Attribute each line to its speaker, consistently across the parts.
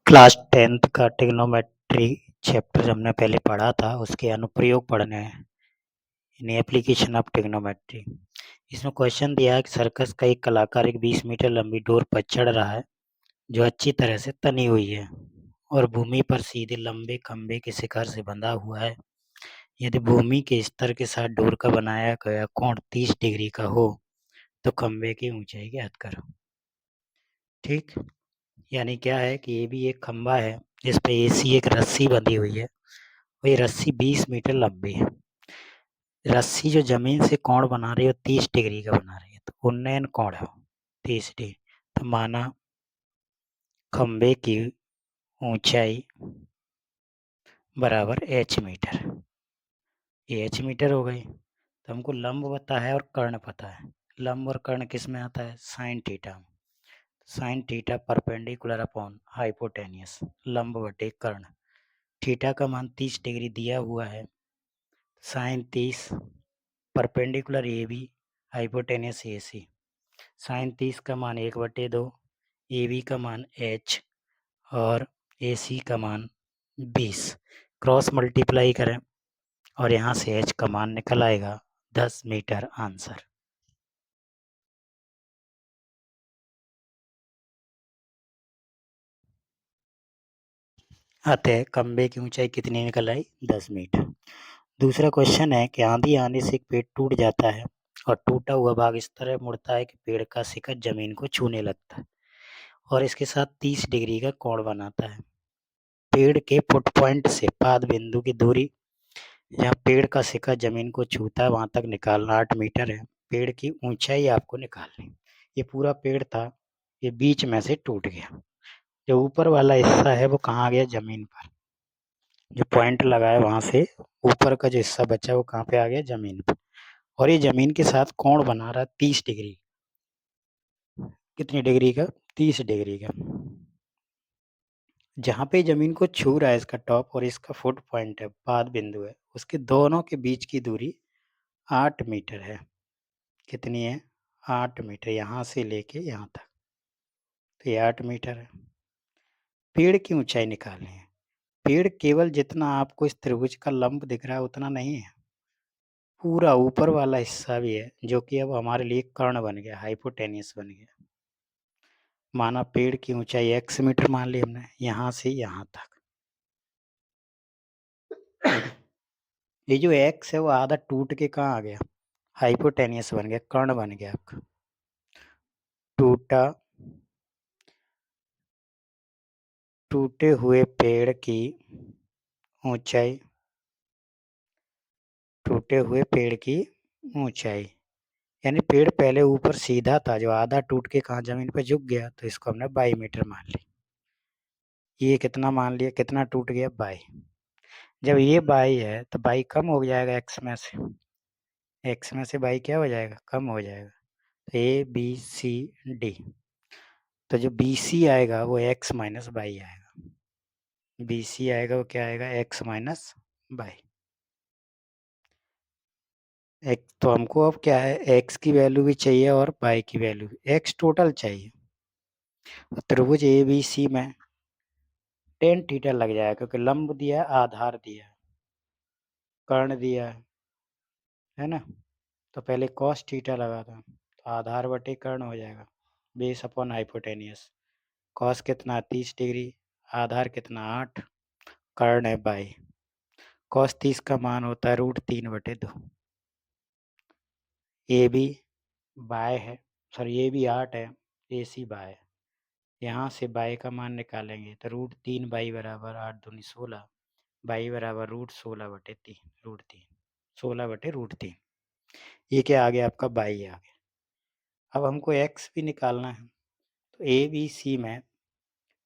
Speaker 1: Class 10th का trigonometry chapter हमने पहले पढ़ा था, उसके अनुप्रयोग पढ़ने हैं इन एप्लीकेशन ऑफ ट्रिग्नोमेट्री। इसमें क्वेश्चन दिया है कि सर्कस का एक कलाकार एक 20 मीटर लंबी डोर पर चढ़ रहा है जो अच्छी तरह से तनी हुई है और भूमि पर सीधे लंबे खंभे के शिखर से बंधा हुआ है। यदि भूमि के स्तर के साथ डोर का बनाया गया कोण 30 डिग्री का हो तो खंभे की ऊंचाई ज्ञात करो। ठीक, यानी क्या है कि ये भी एक खंभा है जिस पे एसी एक रस्सी बंधी हुई है। वही रस्सी 20 मीटर लंबी है। रस्सी जो जमीन से कोण बना रही है 30 डिग्री का बना रही है, तो उन्नयन कोण है 30 डिग्री। तो माना खंभे की ऊंचाई बराबर एच मीटर, ये एच मीटर हो गई। तो हमको लंब पता है और कर्ण पता है। लंब और कर्ण किस में आता है? Sine theta. Sine theta perpendicular upon hypotenuse, लंब बटे कर्ण। थीटा का मान 30 डिग्री दिया हुआ है, sine 30 perpendicular A B hypotenuse A C. Sine 30 का मान 1/2, ए बी का मान h और ए सी का मान 20। क्रॉस मल्टीप्लाई करें और यहाँ से h का मान निकल आएगा 10 मीटर आंसर। अतः खंबे की ऊंचाई कितनी निकल आई? 10 मीटर। दूसरा क्वेश्चन है कि आंधी आने से एक पेड़ टूट जाता है और टूटा हुआ भाग इस तरह मुड़ता है कि पेड़ का शिखर जमीन को छूने लगता है और इसके साथ 30 डिग्री का कोण बनाता है। पेड़ के फुट पॉइंट से पाद बिंदु की दूरी, जहाँ पेड़ का शिखर जमीन को छूता है वहां तक निकालना 8 मीटर है। पेड़ की ऊंचाई आपको निकालनी। ये पूरा पेड़ था, ये बीच में से टूट गया। जो ऊपर वाला हिस्सा है वो कहाँ गया? जमीन पर। जो पॉइंट लगा है वहां से ऊपर का जो हिस्सा बचा वो कहाँ पे आ गया? जमीन पर। और ये जमीन के साथ कोण बना रहा है 30 डिग्री। कितनी डिग्री का? 30 डिग्री का। जहाँ पे जमीन को छू रहा है इसका टॉप और इसका फुट पॉइंट है, पाद बिंदु है, उसके दोनों के बीच की दूरी 8 मीटर है। कितनी है? 8 मीटर, यहाँ से लेके यहाँ तक, तो ये 8 मीटर है। पेड़ की ऊंचाई निकालनी है। पेड़ केवल जितना आपको इस त्रिभुज का लंब दिख रहा है उतना नहीं है, पूरा ऊपर वाला हिस्सा भी है, जो कि अब हमारे लिए कर्ण बन गया, हाइपोटेनियस बन गया। माना पेड़ की ऊंचाई x मीटर मान ली हमने, यहाँ से यहाँ तक। ये जो x है वो आधा टूट के कहाँ आ गया? हाइपोटेनियस बन गया, कर्ण बन गया आपका। टूटा टूटे हुए पेड़ की ऊंचाई, टूटे हुए पेड़ की ऊंचाई, यानी पेड़ पहले ऊपर सीधा था, जो आधा टूट के कहाँ जमीन पे झुक गया, तो इसको हमने 22 मीटर मान ली। ये कितना मान लिया? कितना टूट गया? 22। जब ये 22 है तो 22 कम हो जाएगा x में से, x में से 22 क्या हो जाएगा? कम हो जाएगा। तो ए बी सी डी, तो जो बी सी आएगा वो x माइनस 22 आएगा। बी सी आएगा वो क्या आएगा? x minus 22। एक तो हमको अब क्या है, x की वैल्यू भी चाहिए और y की वैल्यू भी, x टोटल चाहिए। त्रिभुज ए बी सी में टेन थीटा लग जाएगा, क्योंकि लंब दिया है, आधार दिया है, कर्ण दिया है ना। तो पहले कॉस थीटा लगा था, तो आधार बटे कर्ण हो जाएगा, बेस अपॉन हाइपोटेनियस। कॉस कितना? 30 डिग्री, आधार कितना? 8, कर्ण है 22। कॉस 30 का मान होता है √3/2। ए बी बाय है, सॉरी ए बी 8 है, ए सी बाय। यहाँ से बाई का मान निकालेंगे तो √3 बराबर 8 दूनी 16, बाई बराबर √16/3, √3, 16/√3। ये क्या आ गया आपका? बाई आ गया। अब हमको x भी निकालना है, तो ए बी सी में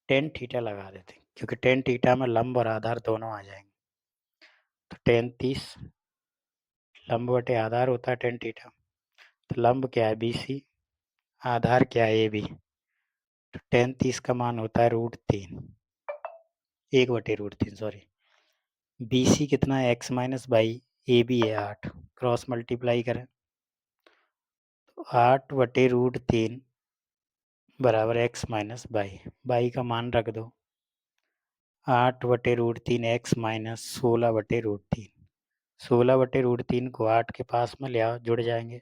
Speaker 1: टेन थीटा लगा देते हैं, क्योंकि टेन थीटा में लंब और आधार दोनों आ जाएंगे। तो टेन 30 लंब बटे आधार होता है टेन थीटा। तो लंब क्या है? बी सी, आधार क्या है? A B. तो टेन 30 का मान होता है √3, 1/√3 सॉरी। बी सी कितना है? x माइनस 22, ए बी है 8, क्रॉस मल्टीप्लाई करें तो 8/√3 बराबर x माइनस 22। 22 का मान रख दो, 8/√3 x माइनस 16/√3। 16/√3 को 8 के पास में ले आओ, जुड़ जाएंगे।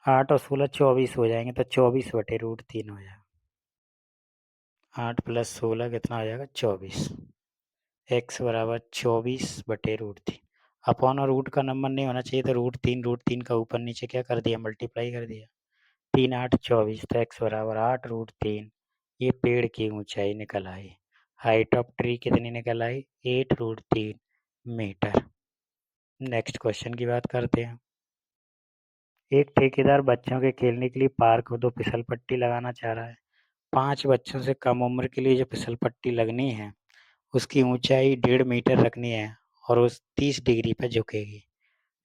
Speaker 1: 8 और 16 24 हो जाएंगे, तो 24/√3 हो जाएगा। 8 + 16 कितना हो जाएगा? 24। x बराबर 24/√3। अपॉन और रूट का नंबर नहीं होना चाहिए, तो √3 का ऊपर नीचे क्या कर दिया? मल्टीप्लाई कर दिया। 3 8 24, तो x बराबर 8√3। ये पेड़ की ऊंचाई निकल आई। हाइट ऑफ ट्री कितनी निकल आई? 8√3 मीटर। नेक्स्ट क्वेश्चन की बात करते हैं। एक ठेकेदार बच्चों के खेलने के लिए पार्क में 2 फिसल पट्टी लगाना चाह रहा है। 5 बच्चों से कम उम्र के लिए जो फिसल पट्टी लगनी है उसकी ऊंचाई 1.5 मीटर रखनी है और उस 30 डिग्री पर झुकेगी।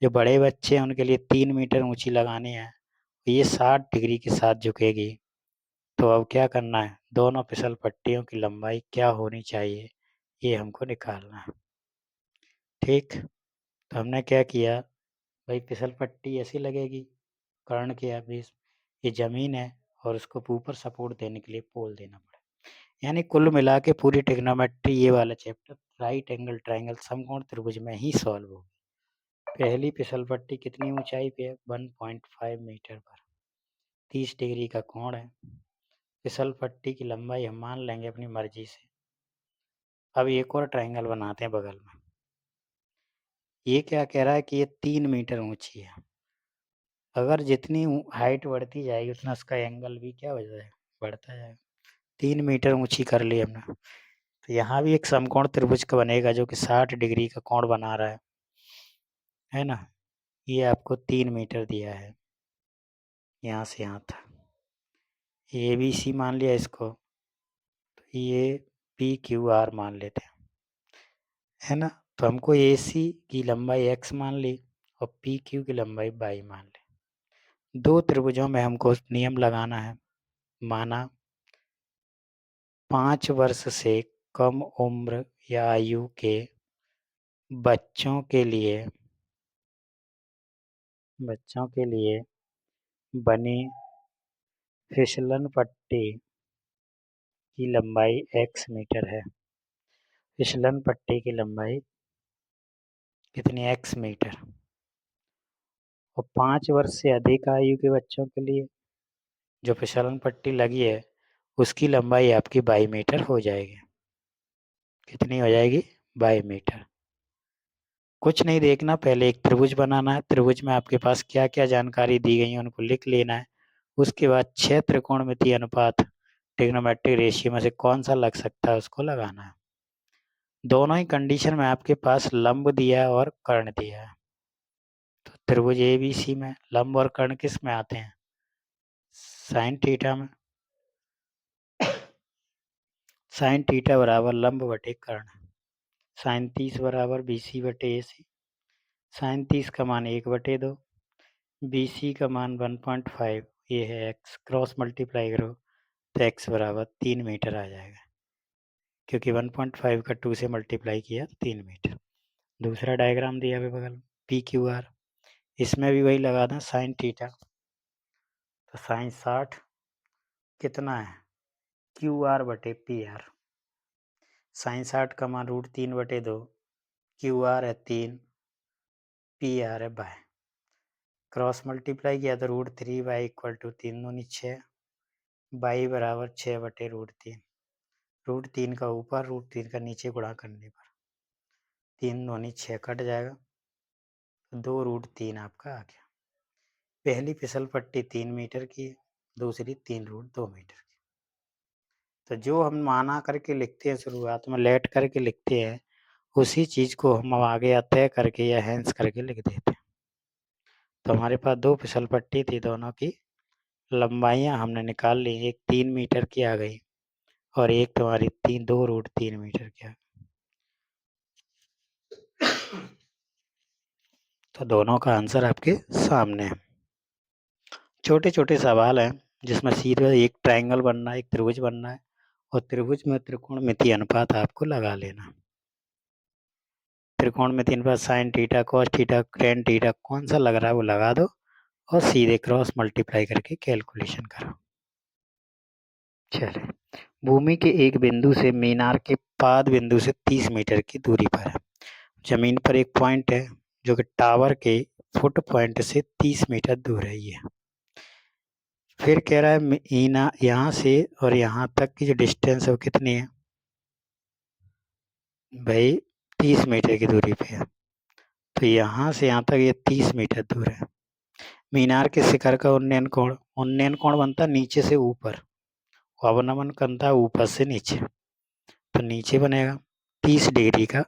Speaker 1: जो बड़े बच्चे हैं उनके लिए 3 मीटर ऊंची लगानी है, ये 60 डिग्री के साथ झुकेगी। तो अब क्या करना है? दोनों फिसल पट्टियों की लंबाई क्या होनी चाहिए, ये हमको निकालना है। ठीक, तो हमने क्या किया भाई, फिसल पट्टी ऐसी लगेगी कर्ण के बीच, ये जमीन है और उसको ऊपर सपोर्ट देने के लिए पोल देना पड़े। यानी कुल मिला के पूरी ट्रिग्नोमेट्री ये वाला चैप्टर राइट एंगल ट्रायंगल समकोण त्रिभुज में ही सॉल्व होगी। पहली फिसल पट्टी कितनी ऊंचाई पे है? 1.5 मीटर पर, 30 डिग्री का कोण है। फिसल पट्टी की लंबाई हम मान लेंगे अपनी मर्जी से। अब एक और ट्रायंगल बनाते हैं बगल में। ये क्या कह रहा है कि ये 3 मीटर ऊंची है। अगर जितनी हाइट बढ़ती जाएगी उतना उसका एंगल भी क्या हो जाएगा? बढ़ता जाएगा। 3 मीटर ऊंची कर ली हमने। तो यहाँ भी एक समकोण त्रिभुज का बनेगा जो कि 60 डिग्री का कोण बना रहा है ना। ये आपको 3 मीटर दिया है, यहाँ से यहाँ तक। ABC मान लिया इसको, तो ये PQR मान लेते हैं, है ना। तो हमको AC की लंबाई x मान ली और PQ की लंबाई y मान ली। दो त्रिभुजों में हमको नियम लगाना है। माना 5 वर्ष से कम उम्र या आयु के बच्चों के लिए बनी फिसलन पट्टी की लंबाई x मीटर है। फिसलन पट्टी की लंबाई कितनी? x metre. और 5 वर्ष से अधिक आयु के बच्चों के लिए जो फिसलन पट्टी लगी है उसकी लंबाई आपकी 22 मीटर हो जाएगी। कितनी हो जाएगी? 22 मीटर। कुछ नहीं देखना, पहले एक त्रिभुज बनाना है। त्रिभुज में आपके पास क्या क्या जानकारी दी गई है उनको लिख लेना है। उसके बाद 6 त्रिकोणमितीय अनुपात ट्रिग्नोमेट्रिक रेशियो में से कौन सा लग सकता है उसको लगाना है। दोनों ही कंडीशन में आपके पास लंब दिया है और कर्ण दिया है। तो त्रिभुज ABC में लंब और कर्ण किस में आते हैं? साइन थीटा में। साइन थीटा बराबर लंब बटे कर्ण। साइन 30 बराबर BC बटे AC। साइन 30 का मान 1/2, BC का मान 1.5, ये है x। क्रॉस मल्टीप्लाई करो तो x बराबर 3 मीटर आ जाएगा, क्योंकि 1.5 का 2 से मल्टीप्लाई किया 3 मीटर। दूसरा डायग्राम दिया है बगल में, PQR। इसमें भी वही लगा दें साइन थीटा। तो साइन 60 कितना है? QR बटे PR। साइन 60 का मान √3/2, QR है 3, PR है बाय। क्रॉस मल्टीप्लाई किया तो √3y = 3 दूनी 6, y बराबर 6/√3। √3 का ऊपर √3 का नीचे गुणा करने पर 3 दूनी 6 कट जाएगा, 2√3 आपका आ गया। पहली फिसल पट्टी 3 मीटर की है, दूसरी 3√2 मीटर की। तो जो हम माना करके लिखते हैं शुरुआत में, लेट करके लिखते हैं, उसी चीज़ को हम आगे तय करके या हैंस करके लिख देते हैं। तो हमारे पास 2 फिसल पट्टी थी, दोनों की लंबाइयाँ हमने निकाल ली। एक 3 मीटर की आ गई और एक तुम्हारी 2√3 मीटर की आ गई। तो दोनों का आंसर आपके सामने है। छोटे छोटे सवाल हैं जिसमें सीधे एक ट्रायंगल बनना है, एक त्रिभुज बनना है और त्रिभुज में त्रिकोणमितीय अनुपात आपको लगा लेना। त्रिकोणमितीय अनुपात sine theta, cos theta, tan theta कौन सा लग रहा है वो लगा दो और सीधे क्रॉस मल्टीप्लाई करके कैलकुलेशन करो। चलिए भूमि के एक बिंदु से मीनार के पाद बिंदु से 30 मीटर की दूरी पर है। जमीन पर एक पॉइंट है जो कि टावर के फुट पॉइंट से 30 मीटर दूर है ये। फिर कह रहा है यहाँ से और यहाँ तक की जो डिस्टेंस है वो कितनी है भाई, 30 मीटर की दूरी पे है। तो यहाँ से यहाँ तक ये 30 मीटर दूर है। मीनार के शिखर का उन्नयन कोण बनता है नीचे से ऊपर, अवनमन बनता है ऊपर से नीचे। तो नीचे बनेगा 30 डिग्री का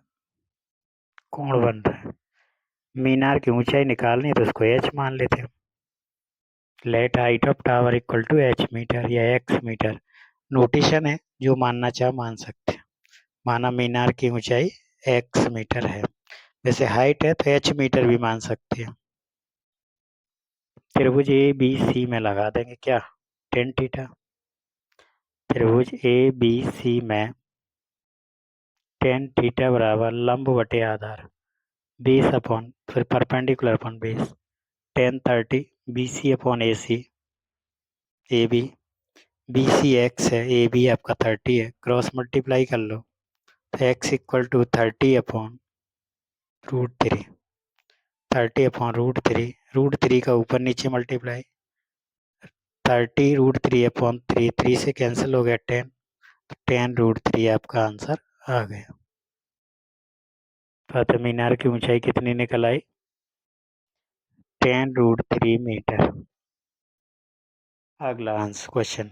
Speaker 1: कोण बन रहा है। मीनार की ऊंचाई निकालनी है तो उसको एच मान लेते हैं। Let height of tower equal to H metre या एक्स मीटर। नोटेशन है, जो मानना चाहे मान सकते हैं। माना मीनार की ऊंचाई एक्स मीटर है, वैसे हाइट है तो एच मीटर भी मान सकते हैं। त्रिभुज ए बी सी में लगा देंगे क्या, टेन थीटा। त्रिभुज ए बी सी में टेन थीटा बराबर लंब बटे आधार बेस अपॉन फिर perpendicular upon base tan 30 B C upon A C A B. B C X है, ए बी आपका 30 है, क्रॉस मल्टीप्लाई कर लो तो X equal to 30 upon √3। 30 upon √3 का ऊपर नीचे मल्टीप्लाई 30 √3 अपॉन 3 से कैंसिल हो गया 10, तो 10 √3 आपका आंसर आ गया। फातिह मीनार की ऊंचाई कितनी निकल आई, 10 √3 मीटर। अगला आंसर क्वेश्चन,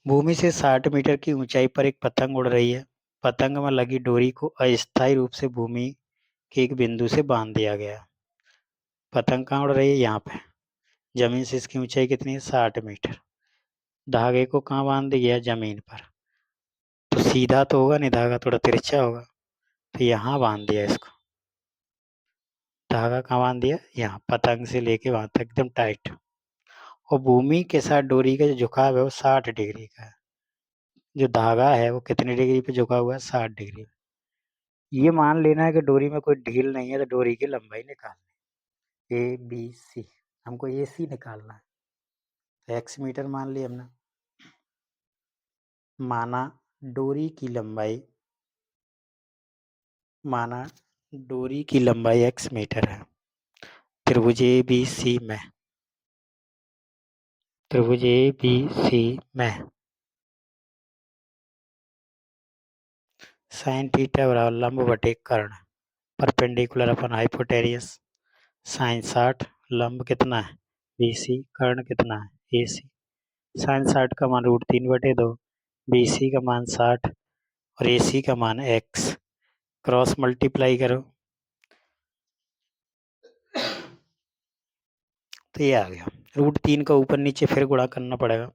Speaker 1: भूमि से 60 मीटर की ऊंचाई पर एक पतंग उड़ रही है। पतंग में लगी डोरी को अस्थायी रूप से भूमि के एक बिंदु से बांध दिया गया। पतंग कहाँ उड़ रही है, यहाँ पे। जमीन से इसकी ऊंचाई कितनी है, 60 मीटर। धागे को कहाँ बांध दिया, जमीन पर। तो सीधा तो होगा नहीं, धागा थोड़ा तिरछा होगा, तो यहाँ बांध दिया इसको। धागा कहाँ बांध दिया, यहाँ पतंग से लेके वहां तक एकदम टाइट। और भूमि के साथ डोरी का जो झुकाव है वो 60 डिग्री का है। जो धागा है वो कितने डिग्री पे झुका हुआ है, 60 डिग्री। ये मान लेना है कि डोरी में कोई ढील नहीं है, तो डोरी की लंबाई निकालनी है, ए बी सी। हमको ए सी निकालना है, तो एक्स मीटर मान लिया हमने। माना डोरी की लंबाई माना डोरी की लंबाई एक्स मीटर है। त्रिभुज ए बी सी में त्रिभुज ए बी सी में साइन थीटा बराबर लंब बटे कर्ण परपेंडिकुलर अपन हाइपोटेनियस। साइन 60, लंब कितना है बी सी, कर्ण कितना है ए सी। साइन 60 का मान √3/2, बी सी का मान 60 और ए सी का मान एक्स। क्रॉस मल्टीप्लाई करो तो ये आ गया। √3 का ऊपर नीचे फिर गुणा करना पड़ेगा,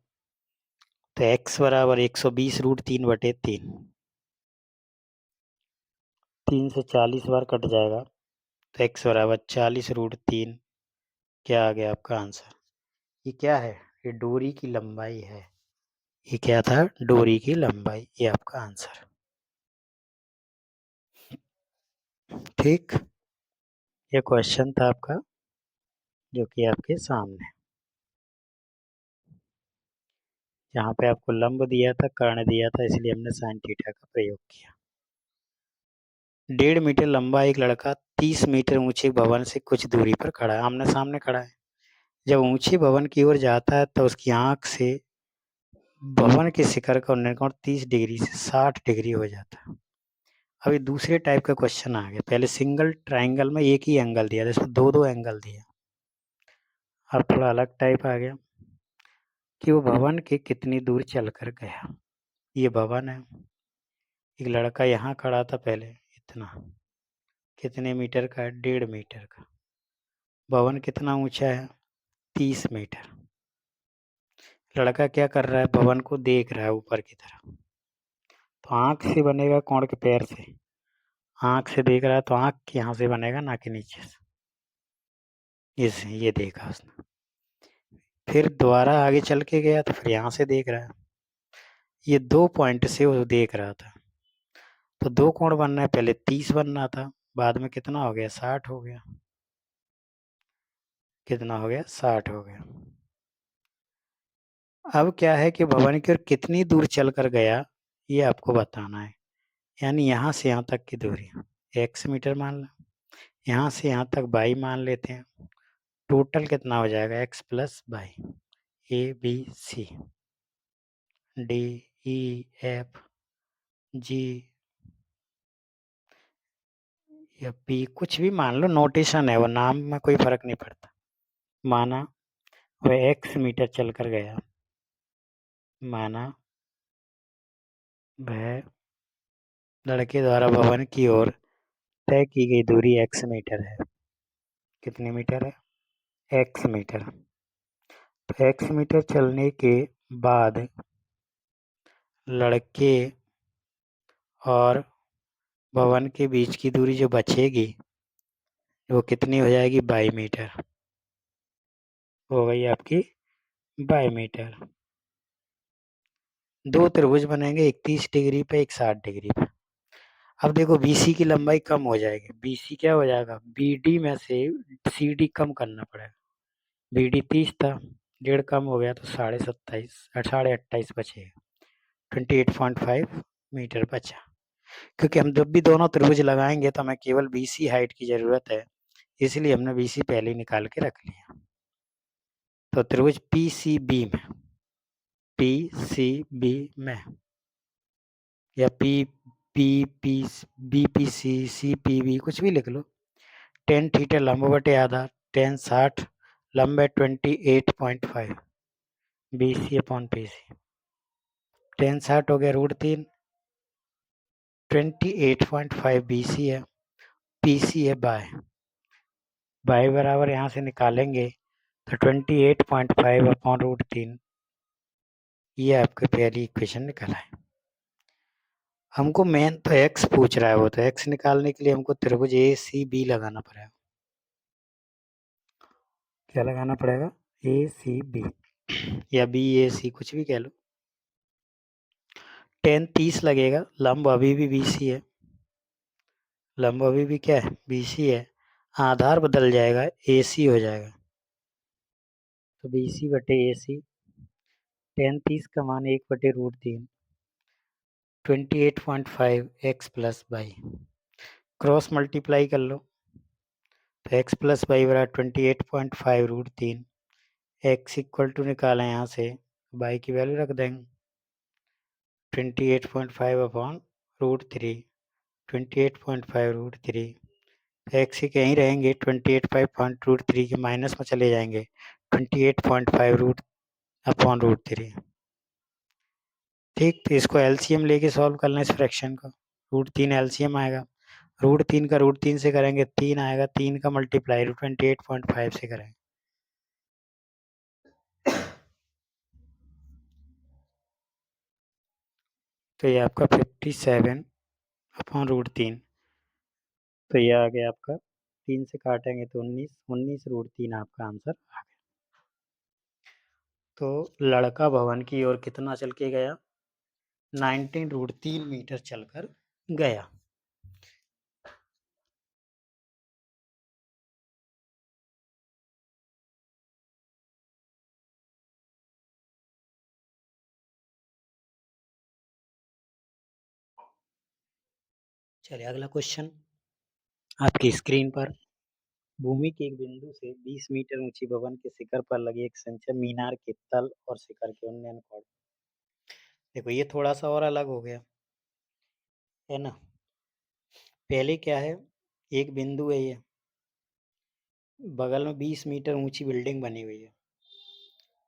Speaker 1: तो x बराबर 120 √3/3। 3 से 40 बार कट जाएगा, तो x बराबर 40 √3। क्या आ गया आपका आंसर। ये क्या है, ये डोरी की लंबाई है। ये क्या था, डोरी की लंबाई, ये आपका आंसर। ठीक, ये क्वेश्चन था आपका जो कि आपके सामने, यहाँ पे आपको लंब दिया था, कर्ण दिया था, इसलिए हमने साइन थीटा का प्रयोग किया। 1.5 मीटर लंबा एक लड़का 30 मीटर ऊंचे भवन से कुछ दूरी पर खड़ा है, आमने सामने खड़ा है। जब ऊंचे भवन की ओर जाता है तो उसकी आंख से भवन के शिखर का उन्नयन कोण 30 डिग्री से 60 डिग्री हो जाता है। अभी दूसरे टाइप का क्वेश्चन आ गया। पहले सिंगल ट्राइंगल में एक ही एंगल दिया था, इसमें दो दो एंगल दिया। अब थोड़ा अलग टाइप आ गया कि वो भवन के कितनी दूर चल कर गया। ये भवन है, एक लड़का यहाँ खड़ा था पहले, इतना कितने मीटर का है, 1.5 मीटर का। भवन कितना ऊंचा है, 30 मीटर। लड़का क्या कर रहा है, भवन को देख रहा है ऊपर की तरफ। तो आंख से बनेगा कोण के पैर से, आंख से देख रहा है तो आंख यहाँ से बनेगा, ना कि नीचे से। ये देखा उसने, फिर दोबारा आगे चल के गया तो फिर यहाँ से देख रहा है। ये 2 पॉइंट से वो देख रहा था। तो 2 कोण बनना है, पहले 30 बनना था, बाद में कितना हो गया, 60 हो गया। कितना हो गया, 60 हो गया। अब क्या है कि भवन की ओर कितनी दूर चल कर गया, ये आपको बताना है। यानी यहाँ से यहाँ तक की दूरी x मीटर मान लो, यहाँ से यहाँ तक y मान लेते हैं। टोटल कितना हो जाएगा x plus Y. A B C D E F G या पी, कुछ भी मान लो, नोटेशन है वो, नाम में कोई फर्क नहीं पड़ता। माना वह x मीटर चल कर गया, माना वह लड़के द्वारा भवन की ओर तय की गई दूरी x मीटर है। कितने मीटर है? x metre. तो x मीटर चलने के बाद लड़के और भवन के बीच की दूरी जो बचेगी वो कितनी हो जाएगी? 22 मीटर हो गई आपकी, 22 मीटर। दो त्रिभुज बनेंगे, एक 30 डिग्री पे, एक 60 डिग्री पे। अब देखो BC की लंबाई कम हो जाएगी, BC क्या हो जाएगा? BD में से CD कम करना पड़ेगा। BD 30 था, डेढ़ कम हो गया तो 28.5 बचेगा, 28.5 मीटर बचा। क्योंकि हम जब भी दोनों त्रिभुज लगाएंगे तो हमें केवल BC हाइट की जरूरत है, इसलिए हमने BC पहले ही निकाल के रख लिया। तो त्रिभुज PCB में या BPC CPB कुछ भी लिख लो। tan थीटा लंब बटे आधा, tan 60 लंब है 28.5 BC अपॉन PC। tan 60 हो गया √3, 28.5 BC है, PC है बाय बराबर यहाँ से निकालेंगे तो 28.5 अपॉन √3, ये आपके पहली इक्वेशन निकला है। हमको मेन तो x पूछ रहा है, वो तो x निकालने के लिए हमको त्रिभुज ACB लगाना पड़ेगा। क्या लगाना पड़ेगा? ACB या BAC कुछ भी कह लो। tan 30 लगेगा, लंब अभी भी BC है, लंब अभी भी क्या है? BC है। आधार बदल जाएगा, AC हो जाएगा, तो BC बटे AC। tan 30 का मान 1/√3, 28.5 x plus Y. Cross multiply कर लो तो x प्लस वाई बराबर 28.5 √3। x इक्वल टू निकालें यहाँ से, y की वैल्यू रख देंगे 28.5 अपॉन √3, 28.5 √3। x के यहीं रहेंगे, 28.5 √3 के माइनस में चले जाएंगे, 28.5 रूट अपॉन √3। ठीक, तो इसको LCM लेके सॉल्व करना इस फ्रैक्शन का। √3 LCM आएगा, √3 का √3 से करेंगे 3 आएगा, 3 का मल्टीप्लाई 28.5 से करेंगे तो ये आपका 57 अपॉन √3। तो ये आ गया आपका, 3 से काटेंगे तो 19 √3 आपका आंसर आ गया। तो लड़का भवन की ओर कितना चल के गया? 19 √3 मीटर चलकर गया। चलिए अगला क्वेश्चन आपकी स्क्रीन पर। भूमि के एक बिंदु से 20 मीटर ऊंची भवन के शिखर पर लगे एक संचय मीनार के तल और शिखर के उन्नयन कोण। देखो ये थोड़ा सा और अलग हो गया है ना। पहले क्या है, एक बिंदु है, ये बगल में 20 मीटर ऊंची बिल्डिंग बनी हुई है,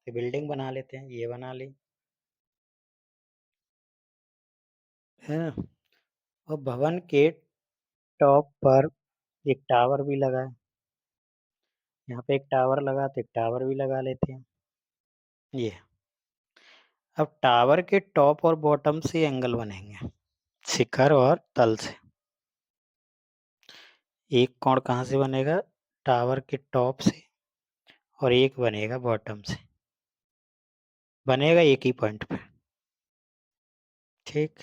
Speaker 1: तो बिल्डिंग बना लेते हैं, ये बना ली है ना। और भवन के टॉप पर एक टावर भी लगा है, यहाँ पे एक टावर लगा तो एक टावर भी लगा लेते हैं ये। अब टावर के टॉप और बॉटम से एंगल बनेंगे, शिखर और तल से। एक कोण कहाँ से बनेगा? टावर के टॉप से, और एक बनेगा बॉटम से, बनेगा एक ही पॉइंट पे। ठीक,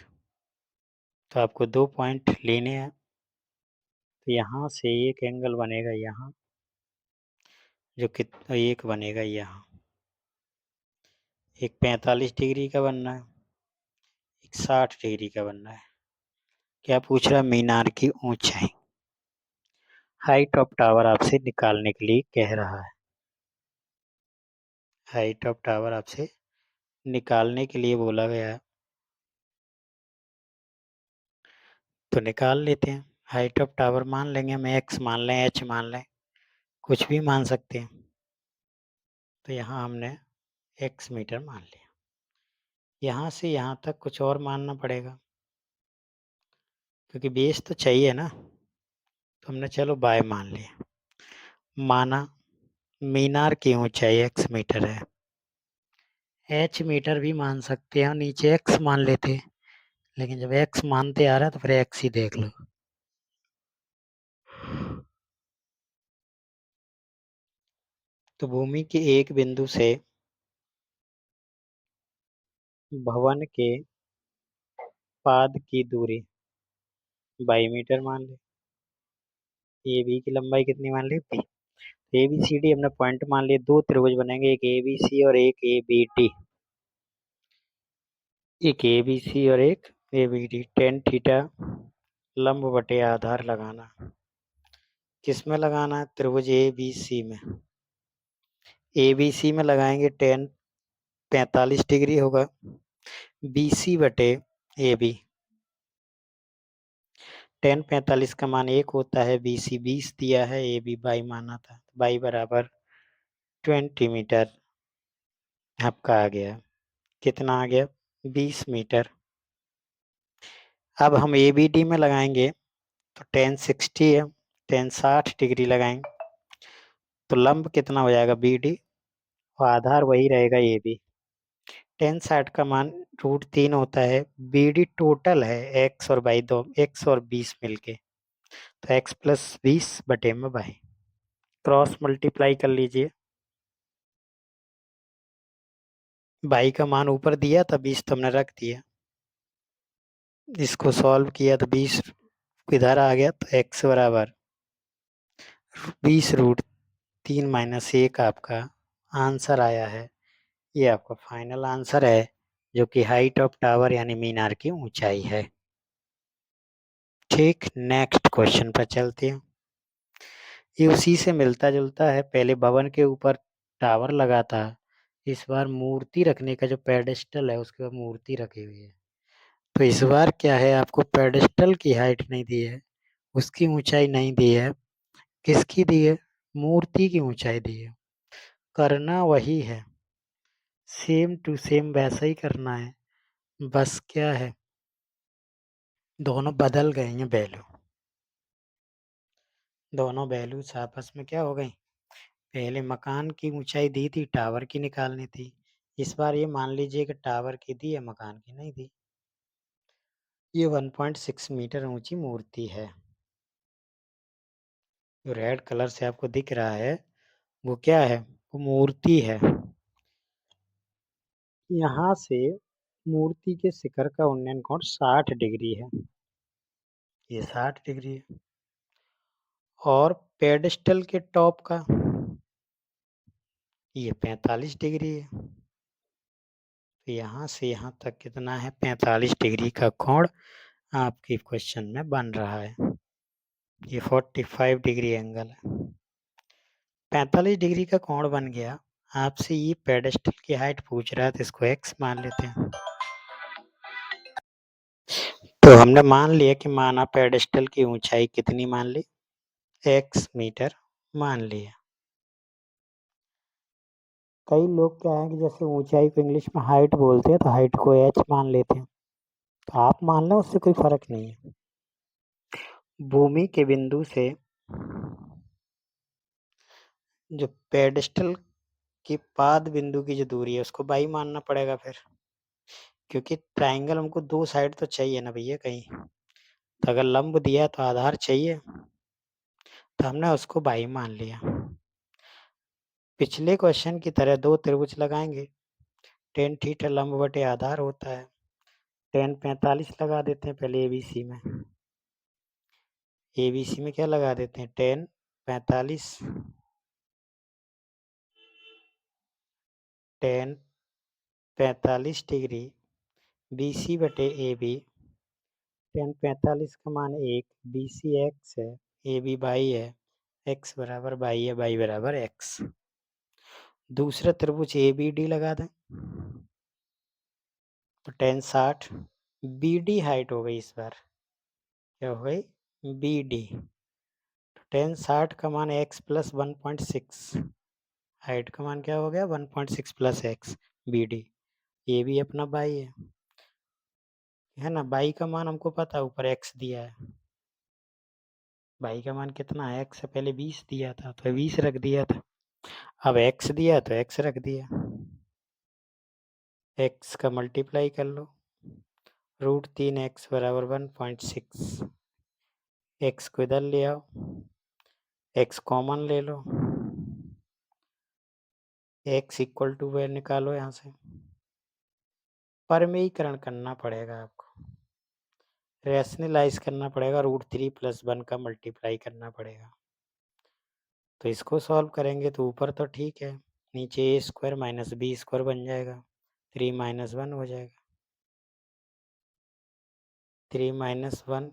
Speaker 1: तो आपको 2 पॉइंट लेने हैं, तो यहाँ से एक एंगल बनेगा यहाँ, जो कितना, एक बनेगा यहाँ, एक 45 डिग्री का बनना है, एक 60 डिग्री का बनना है। क्या पूछ रहा है? मीनार की ऊंचाई, हाइट ऑफ टावर आपसे निकालने के लिए कह रहा है। हाइट ऑफ टावर आपसे निकालने के लिए बोला गया है, तो निकाल लेते हैं। हाइट ऑफ टावर मान लेंगे हम, एक्स मान लें, एच मान लें, कुछ भी मान सकते हैं। तो यहाँ हमने एक्स मीटर मान लिया। यहाँ से यहाँ तक कुछ और मानना पड़ेगा, क्योंकि बेस तो चाहिए ना। तो हमने चलो बाय मान लिया। माना मीनार की ऊंचाई एक्स मीटर है। एच मीटर भी मान सकते हैं, नीचे एक्स मान लेते, लेकिन जब एक्स मानते आ रहा है तो फिर एक्स ही देख लो। तो भूमि के एक बिंदु से भवन के पाद की दूरी 22 मीटर मान ले। ए बी की लंबाई कितनी मान ली? ए बी सी डी हमने पॉइंट मान लिए, दो त्रिभुज बनेंगे, एक ए बी सी और एक ए बी डी। एक ए बी सी और एक A B D. Tan theta लंब बटे आधार लगाना। किस में लगाना है? त्रिभुज ए बी सी में। ए बी सी में लगाएंगे, टेन 45 डिग्री होगा, बी सी बटे ए बी। टेन 45 का मान 1 होता है, बी सी 20 दिया है, ए बी 22 माना था, 22 बराबर 20 मीटर आपका आ गया। कितना आ गया? 20 मीटर। अब हम ए बी डी में लगाएंगे, तो टेन 60 है, टेन 60 डिग्री लगाएंगे, तो लंब कितना हो जाएगा? बी डी, और आधार वही रहेगा ए बी। टेन 60 का मान √3 होता है, बी डी टोटल है एक्स और वाई, दो एक्स और 20 मिलके, तो एक्स प्लस 20 बटे में वाई। क्रॉस मल्टीप्लाई कर लीजिए। वाई का मान ऊपर दिया था 20, तो हमने रख दिया। इसको सॉल्व किया तो 20 इधर आ गया, तो एक्स बराबर 20√3 माइनस 1 आपका आंसर आया है। ये आपका फाइनल आंसर है, जो कि हाइट ऑफ टावर यानी मीनार की ऊंचाई है। ठीक, नेक्स्ट क्वेश्चन पर चलते हैं। ये उसी से मिलता जुलता है। पहले भवन के ऊपर टावर लगा था, इस बार मूर्ति रखने का जो पेडेस्टल है उसके ऊपर मूर्ति रखी हुई है। तो इस बार क्या है, आपको पेडेस्टल की हाइट नहीं दी है, उसकी ऊंचाई नहीं दी है, किसकी दी है? मूर्ति की ऊंचाई दी है। करना वही है, सेम टू सेम वैसा ही करना है, बस क्या है, दोनों बदल गए हैं वैल्यू। दोनों वैल्यूज आपस में क्या हो गई? पहले मकान की ऊंचाई दी थी, टावर की निकालनी थी। इस बार ये मान लीजिए कि टावर की दी है, मकान की नहीं दी। ये 1.6 मीटर ऊंची मूर्ति है। जो रेड कलर से आपको दिख रहा है वो क्या है? वो मूर्ति है। यहाँ से मूर्ति के शिखर का उन्नयन कोण 60 डिग्री है, ये 60 डिग्री है। और पेडेस्टल के टॉप का ये 45 डिग्री है। तो यहाँ से यहाँ तक कितना है? 45 डिग्री का कोण आपके क्वेश्चन में बन रहा है। ये 45 डिग्री एंगल है। 45 डिग्री का कोण बन गया। आपसे ये पेडेस्टल की हाइट पूछ रहा है, तो इसको एक्स मान लेते हैं। तो हमने मान लिया कि माना पेडेस्टल की ऊंचाई कितनी मान ली? एक्स मीटर मान लिया। कई लोग क्या है कि जैसे ऊंचाई को इंग्लिश में हाइट बोलते हैं, तो हाइट को एच मान लेते हैं। तो आप मान लो, उससे कोई फर्क नहीं है। भूमि के बिंदु से जो पेडेस्टल के पाद बिंदु की जो दूरी है उसको बाई मानना पड़ेगा फिर, क्योंकि ट्राइंगल हमको दो साइड तो चाहिए ना भैया कहीं। तो अगर लंब दिया तो आधार चाहिए, तो हमने उसको बाई मान लिया। पिछले क्वेश्चन की तरह दो त्रिभुज लगाएंगे, टेन थीटा लंब बटे आधार होता है। टेन 45 लगा देते हैं पहले एबीसी में। एबीसी में क्या लगा देते हैं? टेन 45, टेन 45 डिग्री BC बटे AB। tan 45 का मान 1, BC x है, AB y है, x बराबर y है, y बराबर x। दूसरा त्रिभुज ABD लगा दें तो tan 60, BD हाइट हो गई इस बार, क्या हो गई BD, तो tan 60 का मान x प्लस 1.6, हाइट का मान क्या हो गया 1.6 प्लस x BD। ये भी अपना y है ना, y का मान हमको पता है, ऊपर x दिया है, y का मान कितना है, x से पहले 20 दिया था तो 20 रख दिया था, अब x दिया तो x रख दिया, x का मल्टीप्लाई कर लो, √3x बराबर 1.6, x को इधर ले आओ, x कॉमन ले लो, x इक्वल टू वह निकालो यहाँ से, परमेयीकरण करना पड़ेगा आपको, रैशनलाइज करना पड़ेगा, √3 + 1 का मल्टीप्लाई करना पड़ेगा। तो इसको सॉल्व करेंगे तो ऊपर तो ठीक है, नीचे a² - b² बन जाएगा, 3 - 1 हो जाएगा, 3 - 1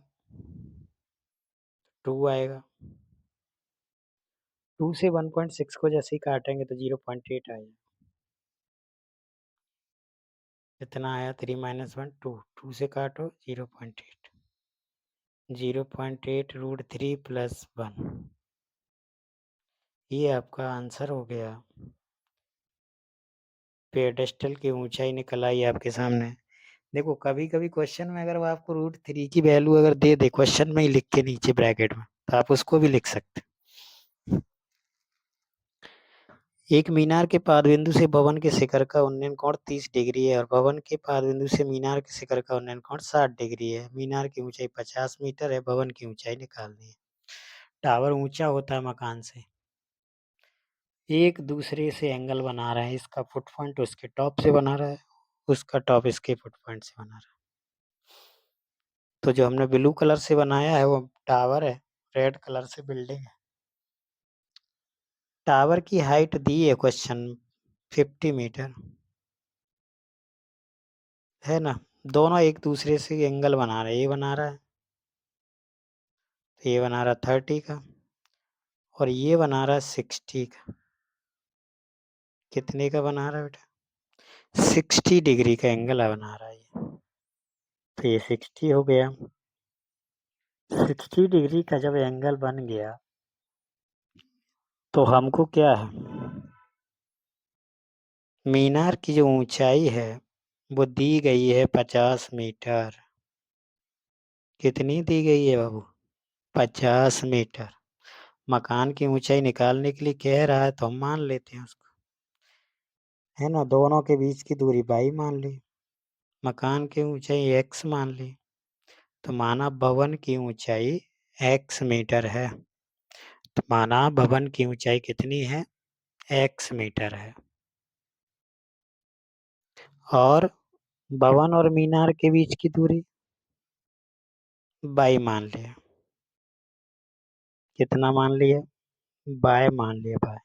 Speaker 1: 2 आएगा, 2 से 1.6 को जैसे ही काटेंगे तो 0.8 आएगा, कितना आया 3 - 1 2, 2 से काटो 0.8, 0.8 √3 + 1, ये आपका आंसर हो गया। पेडेस्टल की ऊंचाई निकल आई आपके सामने। देखो कभी कभी क्वेश्चन में अगर वो आपको √3 की वैल्यू अगर दे दे क्वेश्चन में ही लिख के नीचे ब्रैकेट में, तो आप उसको भी लिख सकते। एक मीनार के पादबिंदु से भवन के शिखर का उन्नयन कोण 30 डिग्री है और भवन के पादबिंदु से मीनार के शिखर का उन्नयन कोण 60 डिग्री है। मीनार की ऊंचाई 50 मीटर है, भवन की ऊंचाई निकालनी है। टावर ऊंचा होता है मकान से, एक दूसरे से एंगल बना रहे हैं, इसका फुट पॉइंट उसके टॉप से बना रहा है, उसका टॉप इसके फुट पॉइंट से बना रहा है। तो जो हमने ब्लू कलर से बनाया है वो टावर है, रेड कलर से बिल्डिंग है। टावर की हाइट दी है क्वेश्चन 50 मीटर है ना, दोनों एक दूसरे से एंगल बना रहे हैं, ये बना रहा है तो ये बना रहा 30 का और ये बना रहा है 60 का। कितने का बना रहा है बेटा, 60 डिग्री का एंगल बना रहा है ये, तो ये 60 हो गया। 60 डिग्री का जब एंगल बन गया तो हमको क्या है, मीनार की जो ऊंचाई है वो दी गई है 50 मीटर। कितनी दी गई है बाबू, 50 मीटर। मकान की ऊंचाई निकालने के लिए कह रहा है तो हम मान लेते हैं उसको, है ना, दोनों के बीच की दूरी y मान ली, मकान की ऊंचाई x मान ली, तो माना भवन की ऊंचाई x मीटर है, तो माना भवन की ऊंचाई कितनी है, x मीटर है, और भवन और मीनार के बीच की दूरी y मान लिया, कितना मान लिया, y मान लिया, y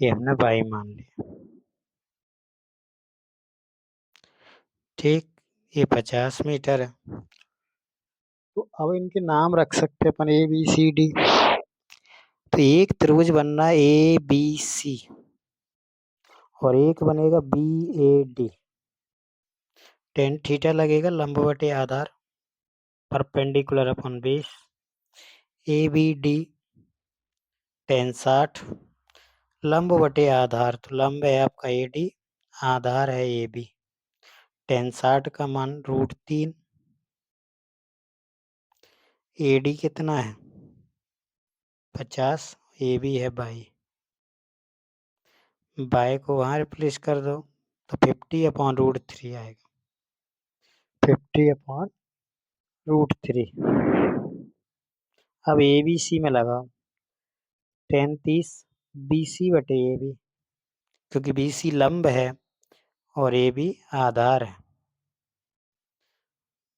Speaker 1: ये हमने y मान लिया, ठीक, ये 50 मीटर है। तो अब इनके नाम रख सकते हैं अपन ABCD। तो एक त्रिभुज बनना है ABC और एक बनेगा BAD। tan थीटा लगेगा लंब बटे आधार, perpendicular upon base. ABD tan 60 लंब बटे आधार, तो लंब है आपका AD, आधार है AB। tan 60 का मान √3, AD कितना है 50, AB है 22, बाय को वहाँ रिप्लेस कर दो तो 50/√3 आएगा, 50/√3। अब ABC में लगाओ, tan 30 BC बटे AB, क्योंकि BC लंब है और AB आधार है।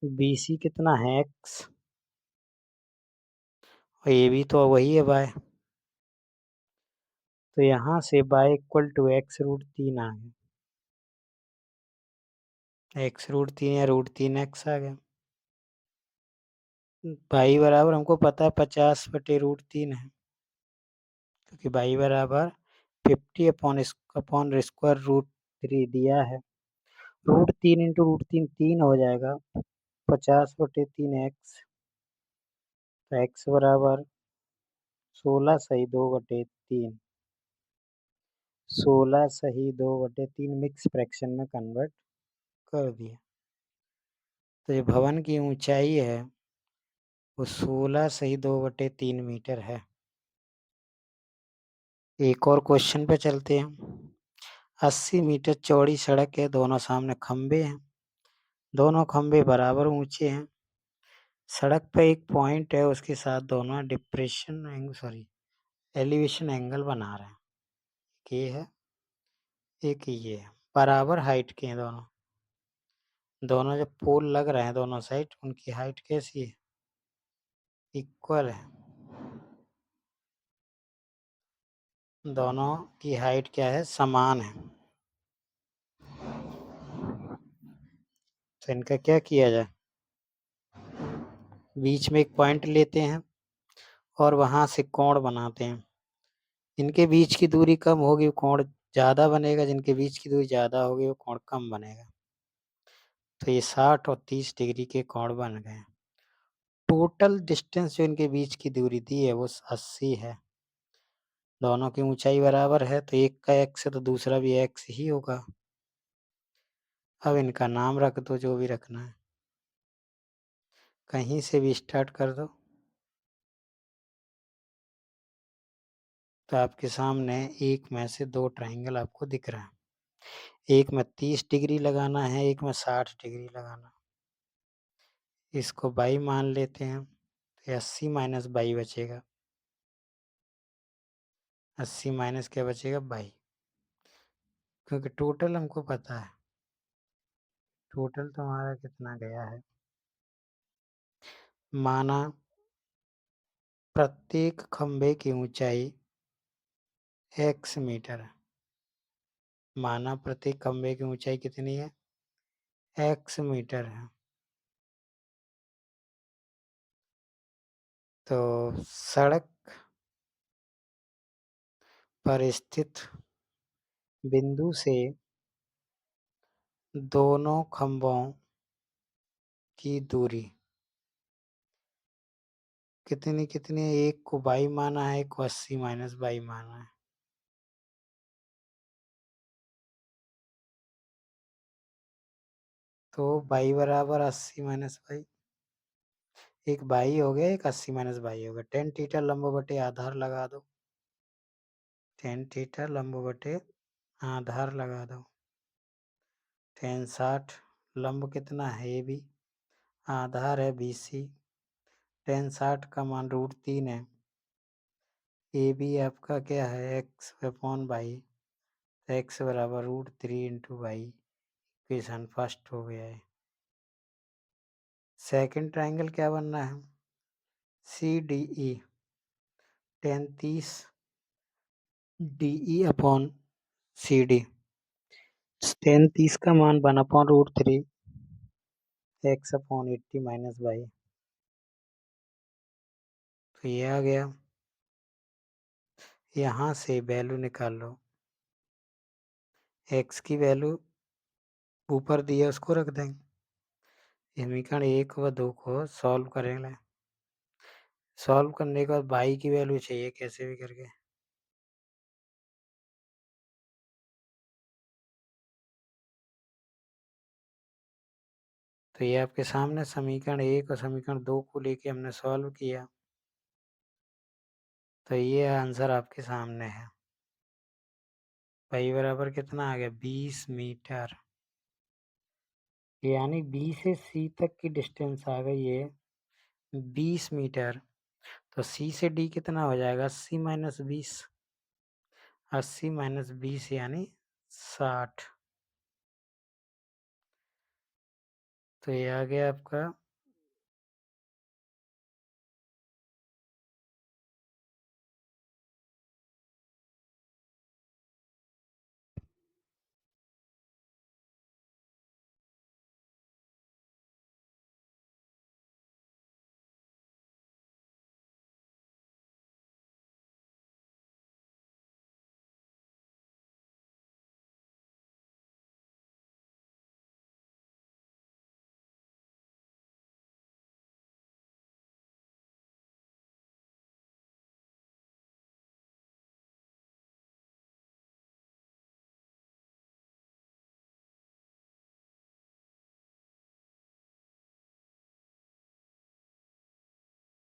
Speaker 1: BC कितना है x और AB तो वही है y, तो यहाँ से y इक्वल टू x√3 आ गया, x√3 या √3x आ गया। y बराबर हमको पता है 50/√3 है, क्योंकि y बराबर 50/√3 दिया है। √3 इंटू √3 3 हो जाएगा, 50/3x, तो x बराबर 16 सही 2/3, 16 सही 2/3 मिक्स फ्रैक्शन में कन्वर्ट कर दिया। तो ये भवन की ऊंचाई है वो 16 सही 2/3 मीटर है। एक और क्वेश्चन पे चलते हैं। 80 मीटर चौड़ी सड़क है, दोनों सामने खंबे हैं, दोनों खंबे बराबर ऊंचे हैं। सड़क पे एक पॉइंट है, उसके साथ दोनों एलिवेशन एंगल बना रहे हैं। एक ये है, एक ये है, बराबर हाइट के हैं दोनों। दोनों जब पोल लग रहे हैं दोनों साइड, उनकी हाइट कैसी है? इक्वल है। दोनों की हाइट क्या है? समान है। तो इनका क्या किया जाए? बीच में एक पॉइंट लेते हैं और वहां से कोण बनाते हैं। इनके बीच की दूरी कम होगी कोण ज्यादा बनेगा, जिनके बीच की दूरी ज्यादा होगी वो कोण कम बनेगा। तो ये 60 और 30 डिग्री के कोण बन गए। टोटल डिस्टेंस जो इनके बीच की दूरी दी है वो 80 है। दोनों की ऊंचाई बराबर है, तो एक का x है तो दूसरा भी x ही होगा। अब इनका नाम रख दो, जो भी रखना है, कहीं से भी स्टार्ट कर दो। तो आपके सामने एक में से दो ट्राइंगल आपको दिख रहा है। एक में 30 डिग्री लगाना है, एक में 60 डिग्री लगाना। इसको बाई मान लेते हैं, तो 80 माइनस बाई बचेगा। 80 माइनस क्या बचेगा? बाई। क्योंकि टोटल हमको पता है, टोटल तो हमारा कितना गया है। माना प्रत्येक खंबे की ऊंचाई x मीटर है। माना प्रत्येक खंबे की ऊंचाई कितनी है? x मीटर है। तो सड़क पर स्थित बिंदु से दोनों खंभों की दूरी कितनी कितनी है? एक को बाई माना है, एक को 80 माइनस बाई माना है। तो बाई बराबर 80 माइनस बाई, एक बाई हो गया, एक 80 माइनस बाई हो गया। टेन थीटा लंब बटे आधार लगा दो। टेन थीटा लंब बटे आधार लगा दो। टेन 60, लंब कितना है? ए बी, आधार है BC। टेन 60 का मान √3 है। ए बी आपका क्या है? x/बाई, x बराबर √3 इंटू बाई। इक्वेशन फर्स्ट हो गया है। सेकंड ट्राइंगल क्या बनना है? CDE, ten 30 DE/CD। टेन 30 का मान 1/√3 x/80 माइनस बाई। तो ये आ गया। यहाँ से वैल्यू निकाल लो। x की वैल्यू ऊपर दिया उसको रख देंगे। समीकरण 1 व 2 को सॉल्व करेंगे। सॉल्व करने के बाद बाई की वैल्यू चाहिए कैसे भी करके। तो ये आपके सामने समीकरण 1 और समीकरण 2 को लेके हमने सॉल्व किया। तो ये आंसर आपके सामने है। बाई बराबर कितना आ गया? 20 मीटर। यानी B से C तक की डिस्टेंस आ गई है 20 मीटर। तो C से D कितना हो जाएगा? 80 माइनस 20, 80 माइनस 20 यानी 60। तो ये आ गया आपका